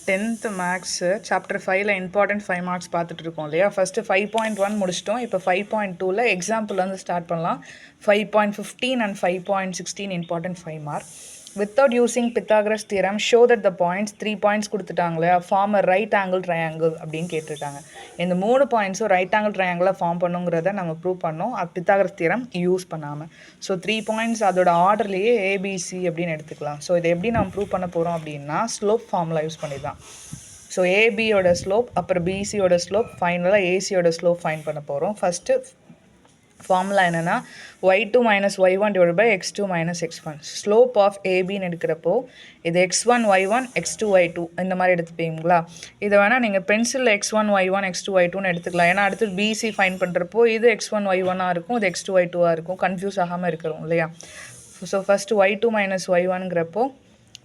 10th maths chapter 5ல important 5 marks பார்த்துட்டு இருக்கோம் இல்லையா. ஃபஸ்ட்டு 5.1 முடிச்சிட்டோம். இப்போ 5.2ல எக்ஸாம்பிள் வந்து ஸ்டார்ட் பண்ணலாம். 5.15 and 5.16 important 5 mark. Without using Pythagoras theorem show that the points 3 points கொடுத்துட்டாங்க இல்லையா, form a right angle triangle அப்படின்னு கேட்டிருக்காங்க. இந்த 3 பாயிண்ட்ஸும் ரைட் ஆங்கிள் ட்ரையாங்கிளாக ஃபார்ம் பண்ணுங்கிறத நம்ம ப்ரூவ் பண்ணோம் பித்தாகரஸ் தியரம் யூஸ் பண்ணாமல். ஸோ 3 பாயிண்ட்ஸ் அதோட ஆர்டர்லேயே ஏபிசி அப்படின்னு எடுத்துக்கலாம். ஸோ இதை எப்படி நம்ம ப்ரூவ் பண்ண போகிறோம் அப்படின்னா ஸ்லோப் ஃபார்முலா யூஸ் பண்ணி தான். ஸோ ஏபியோட ஸ்லோப் அப்புறம் பிசியோட ஸ்லோப் ஃபைனலாக ஏசியோட ஸ்லோப் ஃபைன் பண்ண போகிறோம். ஃபஸ்ட்டு ஃபார்முலா என்னென்னா y2 minus y1 divide by x2 minus x1. Slope of ஏபின்னு எடுக்கிறப்போ இது x1 y1 x2 y2 இந்த மாதிரி எடுத்துப்பீங்களா. இதை வேணால் நீங்கள் பென்சிலில் x1 y1 x2 y2ன்னு எடுத்துக்கலாம். ஏன்னா அடுத்து பிசி ஃபைன் பண்ணுறப்போ இது x1 y1ஆக இருக்கும், இது x2 y2ஆக இருக்கும், கன்ஃபியூஸ் ஆகாமல் இருக்கிறோம் இல்லையா. ஸோ ஃபஸ்ட்டு y2 மைனஸ் y1ங்கிறப்போ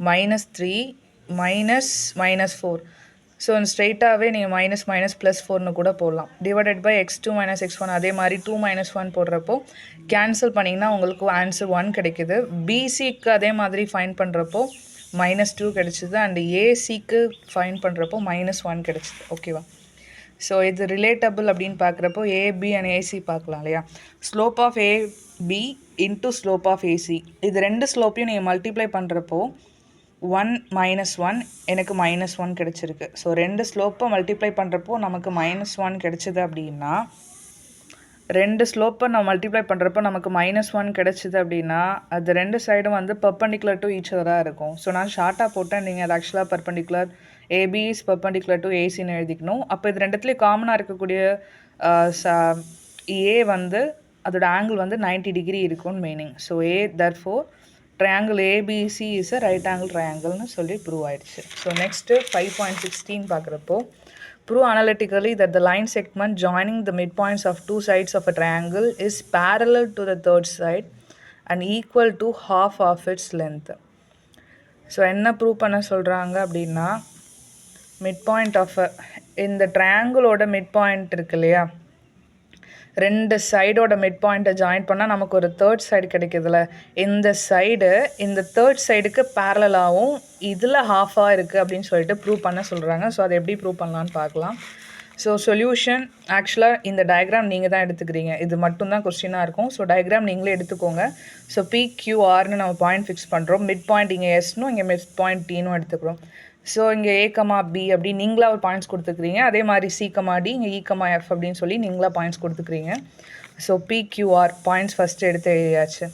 -3 -4. ஸோ ஸ்ட்ரெயிட்டாகவே நீங்கள் -+4ன்னு கூட போடலாம். Divided by x2 minus x1 அதே மாதிரி 2 - 1 போடுறப்போ கேன்சல் பண்ணிங்கன்னா உங்களுக்கு ஆன்சர் 1 கிடைக்கிது. பிசிக்கு அதே மாதிரி ஃபைன் பண்ணுறப்போ -2 கிடைச்சிது. அண்ட் ஏசிக்கு ஃபைன் பண்ணுறப்போ -1 கிடைச்சிது. ஓகேவா. ஸோ இது ரிலேட்டபிள் அப்படின்னு பார்க்குறப்போ ஏபி அண்ட் ஏசி பார்க்கலாம் இல்லையா. Slope of AB into slope of AC, இது ரெண்டு ஸ்லோப்பையும் நீங்கள் மல்டிப்ளை பண்ணுறப்போ 1 - 1 எனக்கு -1 கிடச்சிருக்கு. ஸோ ரெண்டு ஸ்லோப்பை மல்டிப்ளை பண்ணுறப்போ நமக்கு -1 கிடச்சிது அப்படின்னா, ரெண்டு ஸ்லோப்பை நம்ம மல்டிப்ளை பண்ணுறப்போ நமக்கு -1 கிடச்சிது அப்படின்னா அது ரெண்டு சைடும் வந்து பர்பண்டிகுலர் டு ஈச் அதராக இருக்கும். ஸோ நான் ஷார்ட்டாக போட்டேன், நீங்கள் அது ஆக்சுவலாக perpendicular AB is perpendicular to ஏசின்னு எழுதிக்கணும். அப்போ இது ரெண்டுத்துலேயும் காமனாக இருக்கக்கூடிய ஏ வந்து அதோட ஆங்கிள் வந்து 90 டிகிரி இருக்கும்னு meaning. So therefore triangle ABC is a right angle triangle னு சொல்லி ப்ரூவ் ஆயிடுச்சு. ஸோ நெக்ஸ்ட்டு 5.16 பார்க்குறப்போ prove analytically that the line segment joining the midpoints of two sides of a triangle is parallel to the third side and equal to half of its length. So என்ன prove பண்ண சொல்கிறாங்க அப்படின்னா, mid of இந்த ட்ரையாங்கிளோட mid point இருக்கு இல்லையா, ரெண்டு சைடோட mid பாயிண்ட்டை join பண்ணால் நமக்கு ஒரு தேர்ட் சைடு கிடைக்கிதுல. இந்த தேர்ட் சைடுக்கு பேரலாகவும் இதில் ஹாஃபாக இருக்குது அப்படின்னு சொல்லிட்டு ப்ரூவ் பண்ண சொல்கிறாங்க. ஸோ அதை எப்படி ப்ரூவ் பண்ணலான்னு பார்க்கலாம். ஸோ சொல்யூஷன் ஆக்சுவலாக இந்த டயக்ராம் நீங்கள் தான் எடுத்துக்கிறீங்க, இது மட்டும்தான் கொஸ்டினாக இருக்கும். ஸோ டயக்ராம் நீங்களே எடுத்துக்கோங்க. ஸோ PQRனு நம்ம பாயிண்ட் ஃபிக்ஸ் பண்ணுறோம். மிட் பாயிண்ட் இங்கே எஸ்னும் இங்கே மிட் பாயிண்ட் டீனும் எடுத்துக்கிறோம். ஸோ இங்கே A, B அப்படி நீங்களாக ஒரு பாயிண்ட்ஸ் கொடுத்துக்கிறீங்க. அதே மாதிரி C, D இங்கே E, F அப்படின்னு சொல்லி நீங்களாக பாயிண்ட்ஸ் கொடுத்துக்கிறீங்க. ஸோ PQR பாயிண்ட்ஸ் ஃபஸ்ட்டு எடுத்து எழுதியாச்சு.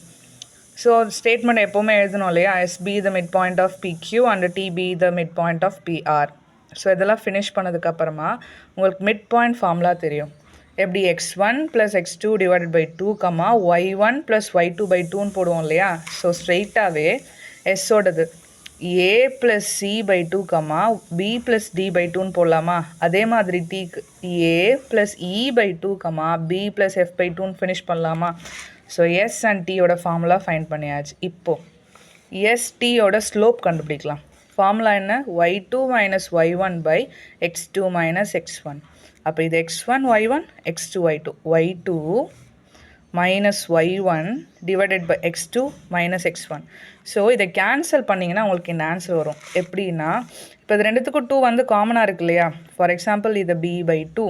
ஸோ ஸ்டேட்மெண்ட் எப்போவுமே எழுதணும் இல்லையா, SB the mid point of PQ and TB the mid point of PR. So இதெல்லாம் ஃபினிஷ் பண்ணதுக்கப்புறமா உங்களுக்கு மிட் பாயிண்ட் ஃபார்முலா தெரியும். எப்படி x1 + x2 divided by 2, y1 + y2 by 2ன்னு போடுவோம் இல்லையா. ஸோ ஸ்ட்ரெயிட்டாகவே எஸ்ஸோடது A + C by 2, B + D by 2ன்னு போடலாமா. அதே மாதிரி டீக்கு A + E by 2, B + F by 2ன்னு ஃபினிஷ் பண்ணலாமா. ஸோ எஸ் அண்ட் டீயோட ஃபார்முலா ஃபைன் பண்ணியாச்சு. இப்போது எஸ்டியோட ஸ்லோப் கண்டுபிடிக்கலாம். ஃபார்முலா என்ன, y2 minus y1 by x2 minus x1. அப்போ இது x1 y1 x2 y2, y2 minus y1 divided by x2 minus x1. So இதை கேன்சல் பண்ணிங்கன்னா உங்களுக்கு இந்த ஆன்சர் வரும். எப்படின்னா, இப்போ இது ரெண்டுத்துக்கும் 2 வந்து காமனாக இருக்கு இல்லையா. ஃபார் எக்ஸாம்பிள் இது b/2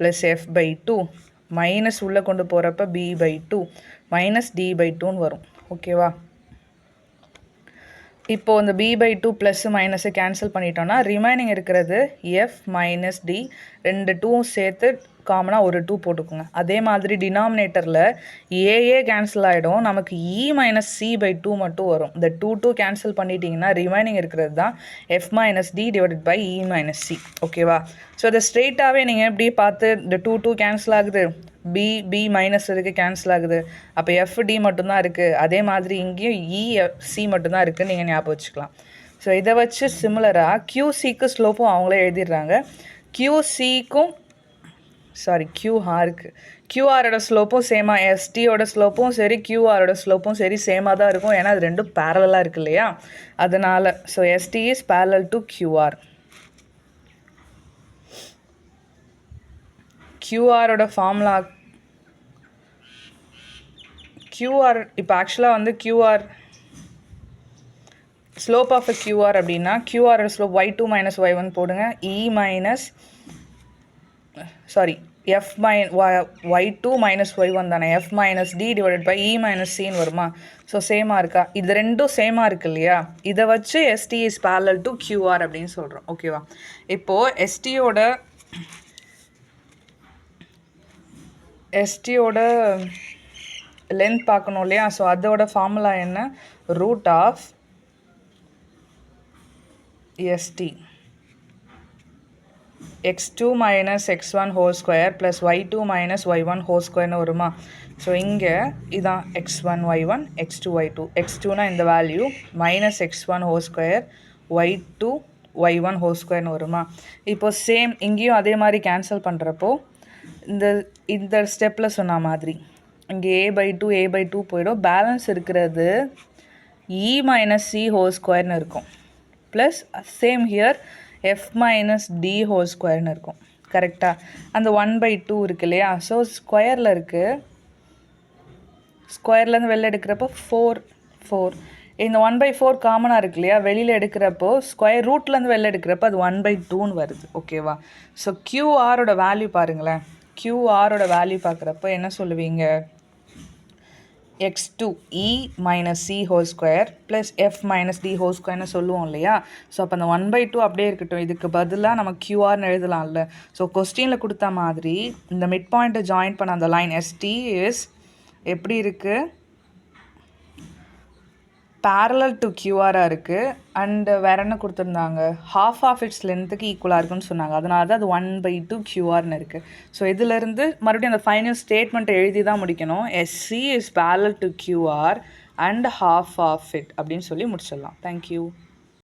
ப்ளஸ் f/2 மைனஸ் உள்ளே கொண்டு போகிறப்ப b/2 மைனஸ் d/2ன்னு வரும். ஓகேவா. இப்போது இந்த b/2 ப்ளஸ்ஸு மைனஸை கேன்சல் பண்ணிட்டோன்னா ரிமைனிங் இருக்கிறது f மைனஸ் d, ரெண்டு 2ம் சேர்த்து காமனாக ஒரு 2 போட்டுக்கோங்க. அதே மாதிரி டினாமினேட்டரில் ஏஏ கேன்சல் ஆகிடும், நமக்கு E மைனஸ் C/2 மட்டும் வரும். இந்த 2 கேன்சல் பண்ணிட்டீங்கன்னா ரிமைனிங் இருக்கிறது தான் f minus d divided by E minus C. ஓகேவா. ஸோ அதை ஸ்ட்ரெயிட்டாகவே நீங்கள் எப்படி பார்த்து இந்த 2 கேன்சல் ஆகுது, B மைனஸ் இருக்குது கேன்சல் ஆகுது, அப்போ FD மட்டும்தான் இருக்குது. அதே மாதிரி இங்கேயும் EC மட்டும்தான் இருக்குதுன்னு நீங்கள் ஞாபகம் வச்சுக்கலாம். ஸோ இதை வச்சு சிமிலராக QCக்கு ஸ்லோப்பும் அவங்களே எழுதிடுறாங்க. QRக்கு QRோட ஸ்லோப்பும் சேமாக, STயோட ஸ்லோப்பும் சரி QRோட ஸ்லோப்பும் சரி சேமாக தான் இருக்கும். ஏன்னா அது ரெண்டும் பேரலாக இருக்குது இல்லையா, அதனால். So ST is parallel to QR. QRோட ஃபார்முலா QR இப்போ ஆக்சுவலாக வந்து ஸ்லோப் ஆஃப் கியூஆர் அப்படின்னா QR slope y2 minus y1 போடுங்க y2 மைனஸ் y1 தானே f minus d divided by e minus சின்னு வருமா? ஸோ சேமாக இருக்கா? இது ரெண்டும் சேமாக இருக்கு இல்லையா? இதை வச்சு ST is parallel to QR அப்படின்னு சொல்கிறோம். ஓகேவா? இப்போது STயோட லென்த் பார்க்கணும் இல்லையா? ஸோ அதோட ஃபார்முலா என்ன? Root of ST x2 minus x1 whole square plus y2 minus y1 whole ஸ்கொயர்னு வருமா? ஸோ இங்கே இதான் x1 y1 x2 y2 x2னா இந்த value minus x1 whole square y2 y1 whole ஸ்கொயர்னு வருமா? இப்போ சேம் இங்கேயும் அதே மாதிரி கேன்சல் பண்ணுறப்போ இந்த ஸ்டெப்பில் சொன்ன மாதிரி இங்கே a/2 போயிடும். பேலன்ஸ் இருக்கிறது e மைனஸ் சி ஹோல் ஸ்கொயர்னு இருக்கும். Plus same here f minus D whole ஸ்கொயர்னு இருக்கும். கரெக்டாக? அந்த 1/2 இருக்கு இல்லையா? ஸோ ஸ்கொயரில் இருக்குது. ஸ்கொயர்லேருந்து வெளில எடுக்கிறப்போ 4 இந்த 1/4 காமனாக இருக்கு இல்லையா? வெளியில் எடுக்கிறப்போ ஸ்கொயர் ரூட்லேருந்து வெளில எடுக்கிறப்போ அது 1/2ன்னு வருது. ஓகேவா? ஸோ கியூஆரோட வேல்யூ பாருங்களேன். கியூஆரோட வேல்யூ பார்க்குறப்போ என்ன சொல்லுவீங்க? x2 e minus C whole square plus F minus D whole ஸ்கொயர்னு சொல்லுவோம் இல்லையா? ஸோ அப்போ அந்த 1/2 அப்படியே இருக்கட்டும். இதுக்கு பதிலாக நம்ம கியூஆர்னு எழுதலாம்ல. ஸோ கொஸ்டினில் கொடுத்த மாதிரி இந்த மிட் பாயிண்ட்டை ஜாயின் பண்ண அந்த லைன் ST இஸ் எப்படி இருக்குது? parallel to QRாக இருக்குது. அண்டு வேறு என்ன கொடுத்துருந்தாங்க? half ஆஃப் இட்ஸ் லென்த்துக்கு ஈக்குவலாக இருக்குன்னு சொன்னாங்க. அதனால தான் அது 1/2 QRன்னு இருக்குது. ஸோ இதிலேருந்து மறுபடியும் அந்த ஃபைனல் ஸ்டேட்மெண்ட்டை எழுதி தான் முடிக்கணும். SC is parallel to QR and half of it அப்படின்னு சொல்லி முடிச்சிடலாம். தேங்க்யூ.